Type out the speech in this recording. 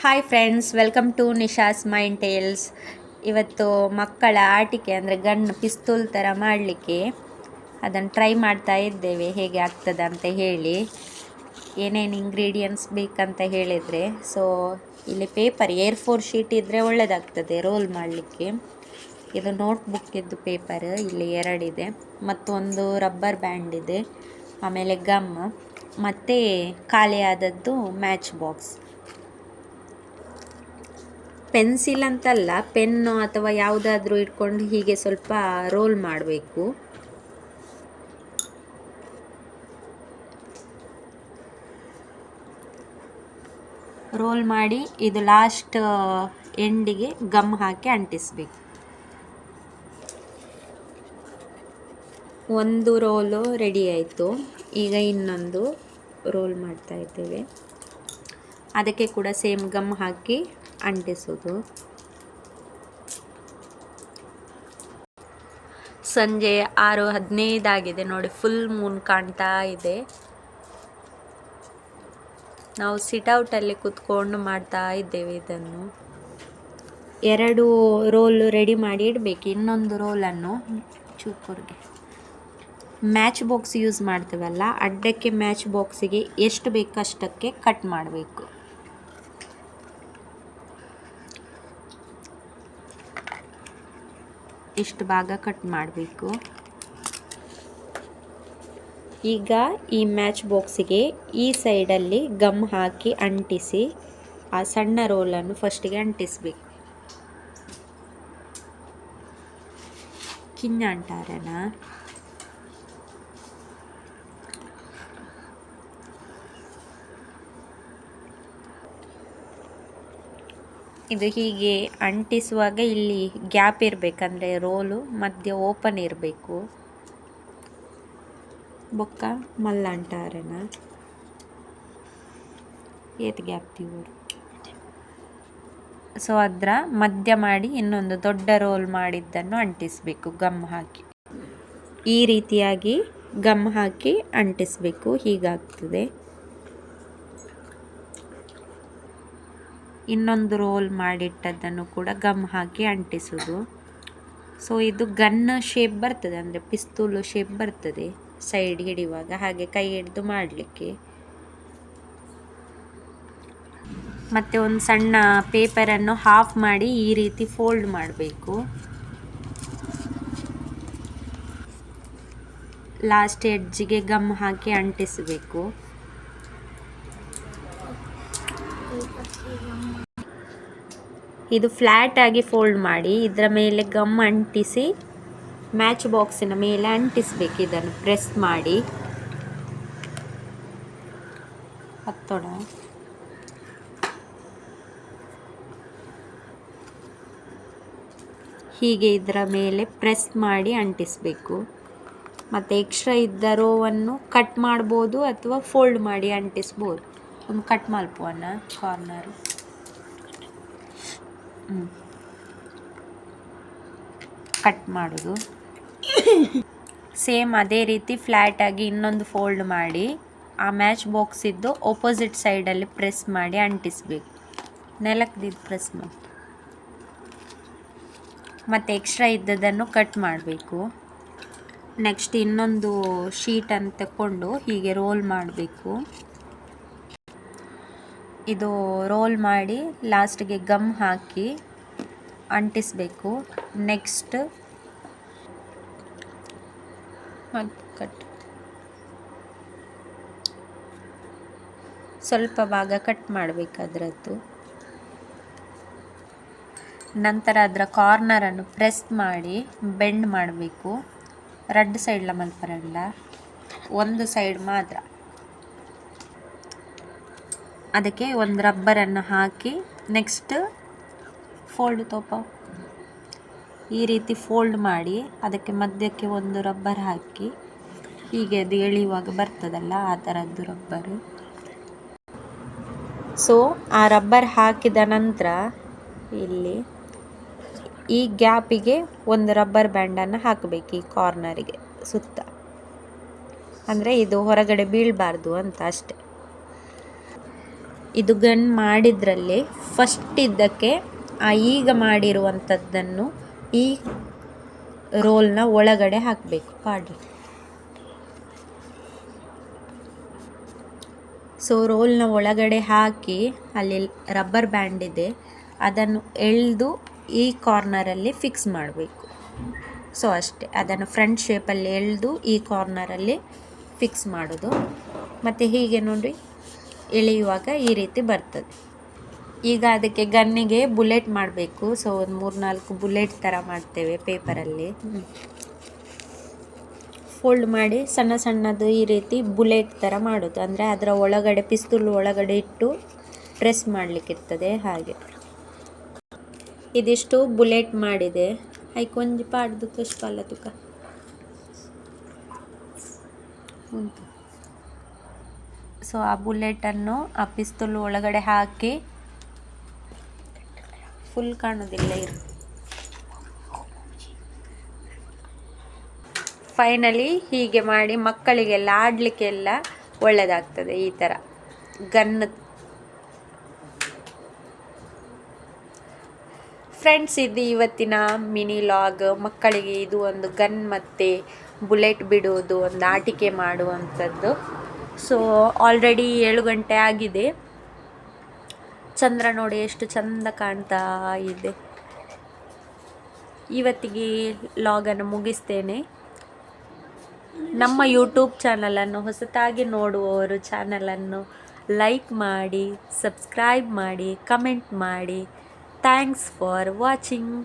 Hi friends, welcome to Nisha's mind tales. ಇವತ್ತು ಮಕ್ಕಳ ಆಟಿಕೆ ಅಂದರೆ ಗನ್ ಪಿಸ್ತೂಲ್ ಥರ ಮಾಡಲಿಕ್ಕೆ ಅದನ್ನು ಟ್ರೈ ಮಾಡ್ತಾ ಇದ್ದೇವೆ, ಹೇಗೆ ಆಗ್ತದೆ ಅಂತ ಹೇಳಿ. ಏನೇನು ಇಂಗ್ರೀಡಿಯೆಂಟ್ಸ್ ಬೇಕಂತ ಹೇಳಿದರೆ, ಸೊ ಇಲ್ಲಿ ಪೇಪರ್ A4 ಶೀಟ್ ಇದ್ದರೆ ಒಳ್ಳೆಯದಾಗ್ತದೆ ರೋಲ್ ಮಾಡಲಿಕ್ಕೆ. ಇದು ನೋಟ್ಬುಕ್ಕಿದ್ದು ಪೇಪರ್ ಇಲ್ಲಿ 2 ಇದೆ, ಮತ್ತೊಂದು ರಬ್ಬರ್ ಬ್ಯಾಂಡ್ ಇದೆ, ಆಮೇಲೆ ಗಮ್ ಮತ್ತು ಖಾಲಿಯಾದದ್ದು ಮ್ಯಾಚ್ ಬಾಕ್ಸ್. ಪೆನ್ಸಿಲ್ ಅಂತಲ್ಲ, ಪೆನ್ನು ಅಥವಾ ಯಾವುದಾದ್ರೂ ಇಟ್ಕೊಂಡು ಹೀಗೆ ಸ್ವಲ್ಪ ರೋಲ್ ಮಾಡಬೇಕು. ರೋಲ್ ಮಾಡಿ ಇದು ಲಾಸ್ಟ್ ಎಂಡಿಗೆ ಗಮ್ ಹಾಕಿ ಅಂಟಿಸಬೇಕು. ಒಂದು ರೋಲು ರೆಡಿ ಆಯಿತು. ಈಗ ಇನ್ನೊಂದು ರೋಲ್ ಮಾಡ್ತಾ ಇದ್ದೇವೆ. ಅದಕ್ಕೆ ಕೂಡ ಸೇಮ್ ಗಮ್ ಹಾಕಿ ಅಂಟಿಸೋದು. ಸಂಜೆ 6:15 ಆಗಿದೆ ನೋಡಿ, ಫುಲ್ ಮೂನ್ ಕಾಣ್ತಾ ಇದೆ. ನಾವು ಸಿಟ್ಔಟಲ್ಲಿ ಕೂತ್ಕೊಂಡು ಮಾಡ್ತಾ ಇದ್ದೇವೆ ಇದನ್ನು. 2 ರೋಲ್ ರೆಡಿ ಮಾಡಿ ಇಡಬೇಕು. ಇನ್ನೊಂದು ರೋಲನ್ನು ಚೂಪುರ್ಗೆ ಮ್ಯಾಚ್ ಬಾಕ್ಸ್ ಯೂಸ್ ಮಾಡ್ತೇವಲ್ಲ, ಅಡ್ಡಕ್ಕೆ ಮ್ಯಾಚ್ ಬಾಕ್ಸಿಗೆ ಎಷ್ಟು ಬೇಕಷ್ಟಕ್ಕೆ ಕಟ್ ಮಾಡಬೇಕು. ಇಷ್ಟು ಭಾಗ ಕಟ್ ಮಾಡಬೇಕು. ಈಗ ಈ ಮ್ಯಾಚ್ ಬಾಕ್ಸಿಗೆ ಈ ಸೈಡಲ್ಲಿ ಗಮ್ ಹಾಕಿ ಅಂಟಿಸಿ ಆ ಸಣ್ಣ ರೋಲನ್ನು ಫಸ್ಟಿಗೆ ಅಂಟಿಸಬೇಕು. ಕಿನ್ನ ಅಂಟಾರನ ಇದು ಹೀಗೆ ಅಂಟಿಸುವಾಗ ಇಲ್ಲಿ ಗ್ಯಾಪ್ ಇರಬೇಕಂದ್ರೆ ರೋಲು ಮಧ್ಯ ಓಪನ್ ಇರಬೇಕು. ಬೊಕ್ಕ ಮಲ್ಲ ಅಂಟಾರನ ಏತ್ ಗ್ಯಾಪ್ ಇವರು. ಸೊ ಅದರ ಮಧ್ಯ ಮಾಡಿ ಇನ್ನೊಂದು ದೊಡ್ಡ ರೋಲ್ ಮಾಡಿದ್ದನ್ನು ಅಂಟಿಸಬೇಕು ಗಮ್ ಹಾಕಿ. ಈ ರೀತಿಯಾಗಿ ಗಮ್ ಹಾಕಿ ಅಂಟಿಸಬೇಕು. ಹೀಗಾಗ್ತದೆ. ಇನ್ನೊಂದು ರೋಲ್ ಮಾಡಿಟ್ಟದ್ದನ್ನು ಕೂಡ ಗಮ್ ಹಾಕಿ ಅಂಟಿಸೋದು. ಸೊ ಇದು ಗನ್ ಶೇಪ್ ಬರ್ತದೆ, ಅಂದರೆ ಪಿಸ್ತೂಲು ಶೇಪ್ ಬರ್ತದೆ ಸೈಡ್ ಹಿಡಿಯುವಾಗ, ಹಾಗೆ ಕೈ ಹಿಡಿದು ಮಾಡಲಿಕ್ಕೆ. ಮತ್ತು ಒಂದು ಸಣ್ಣ ಪೇಪರನ್ನು ಹಾಫ್ ಮಾಡಿ ಈ ರೀತಿ ಫೋಲ್ಡ್ ಮಾಡಬೇಕು. ಲಾಸ್ಟ್ ಎಡ್ಜಿಗೆ ಗಮ್ ಹಾಕಿ ಅಂಟಿಸಬೇಕು. ಇದು ಫ್ಲ್ಯಾಟ್ ಆಗಿ ಫೋಲ್ಡ್ ಮಾಡಿ ಇದರ ಮೇಲೆ ಗಮ್ ಅಂಟಿಸಿ ಮ್ಯಾಚ್ ಬಾಕ್ಸಿನ ಮೇಲೆ ಅಂಟಿಸಬೇಕು. ಇದನ್ನು ಪ್ರೆಸ್ ಮಾಡಿ ಹತ್ತೋಣ. ಹೀಗೆ ಇದರ ಮೇಲೆ ಪ್ರೆಸ್ ಮಾಡಿ ಅಂಟಿಸಬೇಕು. ಮತ್ತು ಎಕ್ಸ್ಟ್ರಾ ಇದ್ದ ರೋವನ್ನು ಕಟ್ ಮಾಡ್ಬೋದು ಅಥವಾ ಫೋಲ್ಡ್ ಮಾಡಿ ಅಂಟಿಸ್ಬೋದು. ಒಂದು ಕಟ್ ಮಲ್ಪುವನ್ನ ಕಾರ್ನರು ಕಟ್ ಮಾಡೋದು. ಸೇಮ್ ಅದೇ ರೀತಿ ಫ್ಲ್ಯಾಟ್ ಆಗಿ ಇನ್ನೊಂದು ಫೋಲ್ಡ್ ಮಾಡಿ ಆ ಮ್ಯಾಚ್ ಬಾಕ್ಸ್ ಇದ್ದು ಆಪೋಸಿಟ್ ಸೈಡಲ್ಲಿ ಪ್ರೆಸ್ ಮಾಡಿ ಅಂಟಿಸಬೇಕು. ನೆಲಕ್ದಿದ್ದು ಪ್ರೆಸ್ ಮಾಡಿ ಮತ್ತು ಎಕ್ಸ್ಟ್ರಾ ಇದ್ದದನ್ನು ಕಟ್ ಮಾಡಬೇಕು. ನೆಕ್ಸ್ಟ್ ಇನ್ನೊಂದು ಶೀಟನ್ನು ತಗೊಂಡು ಹೀಗೆ ರೋಲ್ ಮಾಡಬೇಕು. ಇದು ರೋಲ್ ಮಾಡಿ ಲಾಸ್ಟಿಗೆ ಗಮ್ ಹಾಕಿ ಅಂಟಿಸಬೇಕು. ನೆಕ್ಸ್ಟ್ ಕಟ್ ಸ್ವಲ್ಪ ಭಾಗ ಕಟ್ ಮಾಡಬೇಕು ಅದರದ್ದು. ನಂತರ ಅದರ ಕಾರ್ನರನ್ನು ಪ್ರೆಸ್ ಮಾಡಿ ಬೆಂಡ್ ಮಾಡಬೇಕು. 2 ಸೈಡ್ಲ ಮಲ್ಪರಲ್ಲ, ಒಂದು ಸೈಡ್ ಮಾತ್ರ. ಅದಕ್ಕೆ ಒಂದು ರಬ್ಬರನ್ನು ಹಾಕಿ ನೆಕ್ಸ್ಟ್ ಫೋಲ್ಡ್ ಈ ರೀತಿ ಫೋಲ್ಡ್ ಮಾಡಿ ಅದಕ್ಕೆ ಮಧ್ಯಕ್ಕೆ ಒಂದು ರಬ್ಬರ್ ಹಾಕಿ ಹೀಗೆ ಅದು ಎಳೆಯುವಾಗ ಬರ್ತದಲ್ಲ ಆ ಥರದ್ದು ರಬ್ಬರು. ಸೊ ಆ ರಬ್ಬರ್ ಹಾಕಿದ ನಂತರ ಇಲ್ಲಿ ಈ ಗ್ಯಾಪಿಗೆ ಒಂದು ರಬ್ಬರ್ ಬ್ಯಾಂಡನ್ನು ಹಾಕಬೇಕು ಈ ಕಾರ್ನರಿಗೆ ಸುತ್ತ, ಅಂದರೆ ಇದು ಹೊರಗಡೆ ಬೀಳಬಾರ್ದು ಅಂತ ಅಷ್ಟೆ. ಇದು ಗನ್ ಮಾಡಿದ್ರಲ್ಲಿ ಫಸ್ಟ್ ಇದ್ದಕ್ಕೆ ಈಗ ಮಾಡಿರುವಂಥದ್ದನ್ನು ಈ ರೋಲ್ನ ಒಳಗಡೆ ಹಾಕಬೇಕು ಪಾಡ್ರಿ. ಸೊ ರೋಲ್ನ ಒಳಗಡೆ ಹಾಕಿ ಅಲ್ಲಿ ರಬ್ಬರ್ ಬ್ಯಾಂಡ್ ಇದೆ, ಅದನ್ನು ಎಳೆದು ಈ ಕಾರ್ನರಲ್ಲಿ ಫಿಕ್ಸ್ ಮಾಡಬೇಕು. ಸೊ ಅಷ್ಟೇ, ಅದನ್ನು ಫ್ರಂಟ್ ಶೇಪಲ್ಲಿ ಎಳೆದು ಈ ಕಾರ್ನರಲ್ಲಿ ಫಿಕ್ಸ್ ಮಾಡೋದು. ಮತ್ತು ಹೀಗೆ ನೋಡಿ ಎಳೆಯುವಾಗ ಈ ರೀತಿ ಬರ್ತದೆ. ಈಗ ಅದಕ್ಕೆ ಗನ್ನಿಗೆ ಬುಲೆಟ್ ಮಾಡಬೇಕು. ಸೊ ಒಂದು 3-4 ಬುಲೆಟ್ ಥರ ಮಾಡ್ತೇವೆ ಪೇಪರಲ್ಲಿ. ಫೋಲ್ಡ್ ಮಾಡಿ ಸಣ್ಣ ಸಣ್ಣದು ಈ ರೀತಿ ಬುಲೆಟ್ ಥರ ಮಾಡೋದು. ಅಂದರೆ ಅದರ ಒಳಗಡೆ ಪಿಸ್ತೂಲ್ ಒಳಗಡೆ ಇಟ್ಟು ಪ್ರೆಸ್ ಮಾಡಲಿಕ್ಕಿರ್ತದೆ ಹಾಗೆ. ಇದಿಷ್ಟು ಬುಲೆಟ್ ಮಾಡಿದೆ. ಐಕೊಂಜಿ ಪಾಡ್ದು ತುಷ್ಪಾಲ ತುಕ ಉಂಟು. ಸೊ ಆ ಬುಲೆಟನ್ನು ಆ ಪಿಸ್ತೂಲ್ ಒಳಗಡೆ ಹಾಕಿ ಫುಲ್ ಕಾಣೋದಿಲ್ಲ ಇರು. ಫೈನಲಿ ಹೀಗೆ ಮಾಡಿ ಮಕ್ಕಳಿಗೆಲ್ಲ ಆಡಲಿಕ್ಕೆಲ್ಲ ಒಳ್ಳೆಯದಾಗ್ತದೆ ಈ ಥರ ಗನ್. ಫ್ರೆಂಡ್ಸ್, ಇದು ಇವತ್ತಿನ ಮಿನಿ ಲಾಗ್. ಮಕ್ಕಳಿಗೆ ಇದು ಒಂದು ಗನ್ ಮತ್ತು ಬುಲೆಟ್ ಬಿಡುವುದು, ಒಂದು ಆಟಿಕೆ ಮಾಡುವಂಥದ್ದು. ಸೊ ಆಲ್ರೆಡಿ 7 ಗಂಟೆ ಆಗಿದೆ. ಚಂದ್ರ ನೋಡಿ ಎಷ್ಟು ಚಂದ ಕಾಣ್ತಾ ಇದೆ. ಇವತ್ತಿಗೆ ಲಾಗನ್ನು ಮುಗಿಸ್ತೇನೆ. ನಮ್ಮ ಯೂಟ್ಯೂಬ್ ಚಾನಲನ್ನು ಹೊಸತಾಗಿ ನೋಡುವವರು ಚಾನಲನ್ನು ಲೈಕ್ ಮಾಡಿ, ಸಬ್ಸ್ಕ್ರೈಬ್ ಮಾಡಿ, ಕಮೆಂಟ್ ಮಾಡಿ. Thanks for watching.